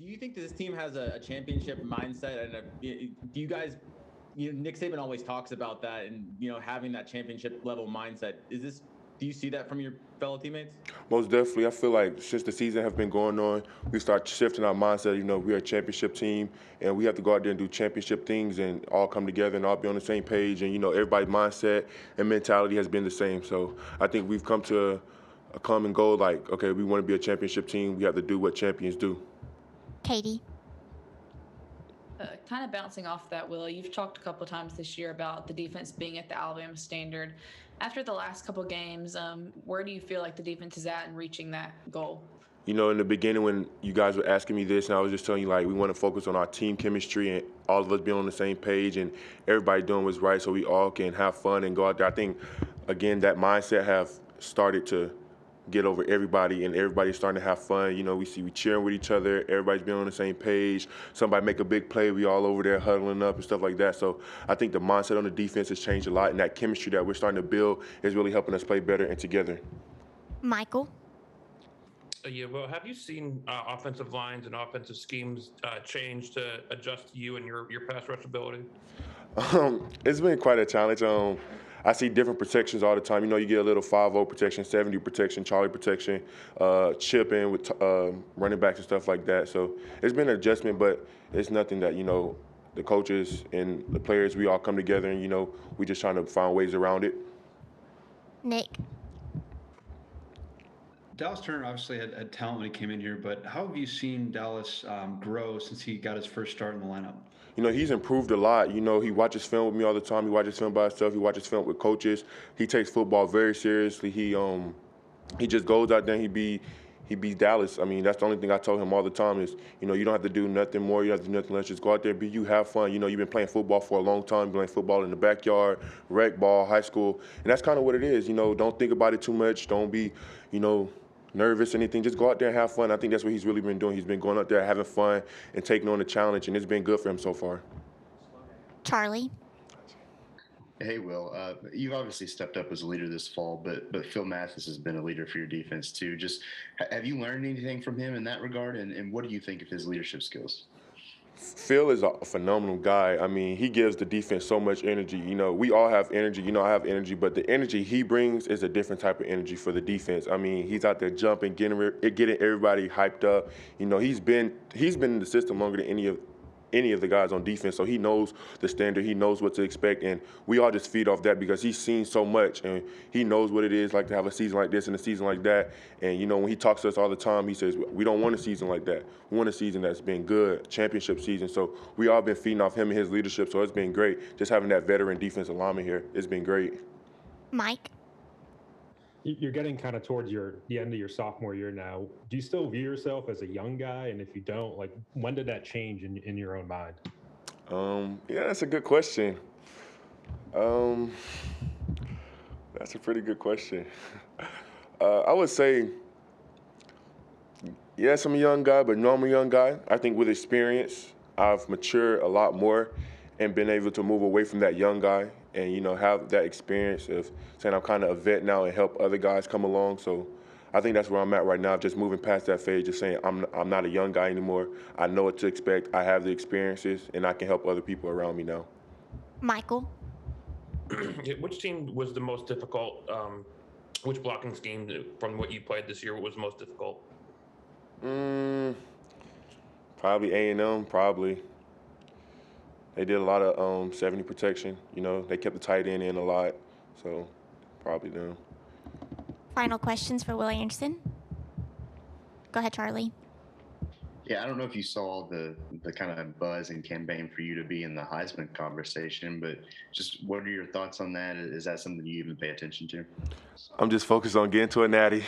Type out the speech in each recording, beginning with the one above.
you think that this team has a championship mindset? And do you guys, Nick Saban always talks about that, and having that championship level mindset. Do you see that from your fellow teammates? Most definitely. I feel like since the season has been going on, we start shifting our mindset. We're a championship team, and we have to go out there and do championship things and all come together and all be on the same page. And, everybody's mindset and mentality has been the same. So I think we've come to a common goal like, okay, we want to be a championship team. We have to do what champions do. Katie. Kind of bouncing off that, Will, you've talked a couple of times this year about the defense being at the Alabama standard. After the last couple of games, where do you feel like the defense is at in reaching that goal? In the beginning when you guys were asking me this, and I was just telling you, like, we want to focus on our team chemistry and all of us being on the same page and everybody doing what's right so we all can have fun and go out there. I think, again, that mindset have started to get over everybody, and everybody's starting to have fun. We cheering with each other. Everybody's being on the same page. Somebody make a big play, we all over there huddling up and stuff like that. So I think the mindset on the defense has changed a lot, and that chemistry that we're starting to build is really helping us play better and together. Michael. Yeah, well, have you seen offensive lines and offensive schemes change to adjust to you and your pass rush ability? It's been quite a challenge. I see different protections all the time. You get a little 5-0 protection, 70 protection, Charlie protection, chipping with running backs and stuff like that. So it's been an adjustment, but it's nothing that, the coaches and the players, we all come together and, we just trying to find ways around it. Nick. Dallas Turner obviously had talent when he came in here, but how have you seen Dallas grow since he got his first start in the lineup? He's improved a lot. He watches film with me all the time. He watches film by himself. He watches film with coaches. He takes football very seriously. He just goes out there and he beats Dallas. I mean, that's the only thing I told him all the time is, you don't have to do nothing more. You don't have to do nothing less. Just go out there, be you, have fun. You've been playing football for a long time, playing football in the backyard, rec ball, high school. And that's kind of what it is. Don't think about it too much. Don't be, nervous or anything. Just go out there and have fun. I think that's what he's really been doing. He's been going out there having fun and taking on the challenge, and it's been good for him so far. Charlie. Hey, Will. You've obviously stepped up as a leader this fall, but Phil Mathis has been a leader for your defense too. Just have you learned anything from him in that regard, and what do you think of his leadership skills? Phil is a phenomenal guy. I mean, he gives the defense so much energy. We all have energy. I have energy, but the energy he brings is a different type of energy for the defense. I mean, he's out there jumping, getting everybody hyped up. He's been in the system longer than any of the guys on defense, so he knows the standard, he knows what to expect, and we all just feed off that because he's seen so much, and he knows what it is like to have a season like this and a season like that. And when he talks to us all the time, he says we don't want a season like that. We want a season that's been good, championship season. So we all been feeding off him and his leadership, so it's been great just having that veteran defensive lineman here. It's been great. Mike. You're getting kind of towards the end of your sophomore year now. Do you still view yourself as a young guy? And if you don't, when did that change in your own mind? Yeah, that's a good question. That's a pretty good question. I would say, yes, I'm a young guy, but no, I'm a young guy. I think with experience, I've matured a lot more and been able to move away from that young guy and, have that experience of saying I'm kind of a vet now and help other guys come along. So I think that's where I'm at right now, just moving past that phase, just saying I'm not a young guy anymore. I know what to expect. I have the experiences, and I can help other people around me now. Michael. Which team was the most difficult? Which blocking scheme from what you played this year was the most difficult? Probably A&M, probably. They did a lot of 70 protection. They kept the tight end in a lot, so probably them. Final questions for Will Anderson. Go ahead, Charlie. Yeah, I don't know if you saw the kind of buzz and campaign for you to be in the Heisman conversation, but just what are your thoughts on that? Is that something you even pay attention to? I'm just focused on getting to a natty,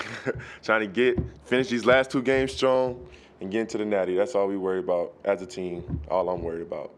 trying to finish these last 2 games strong and getting to the natty. That's all we worry about as a team, all I'm worried about.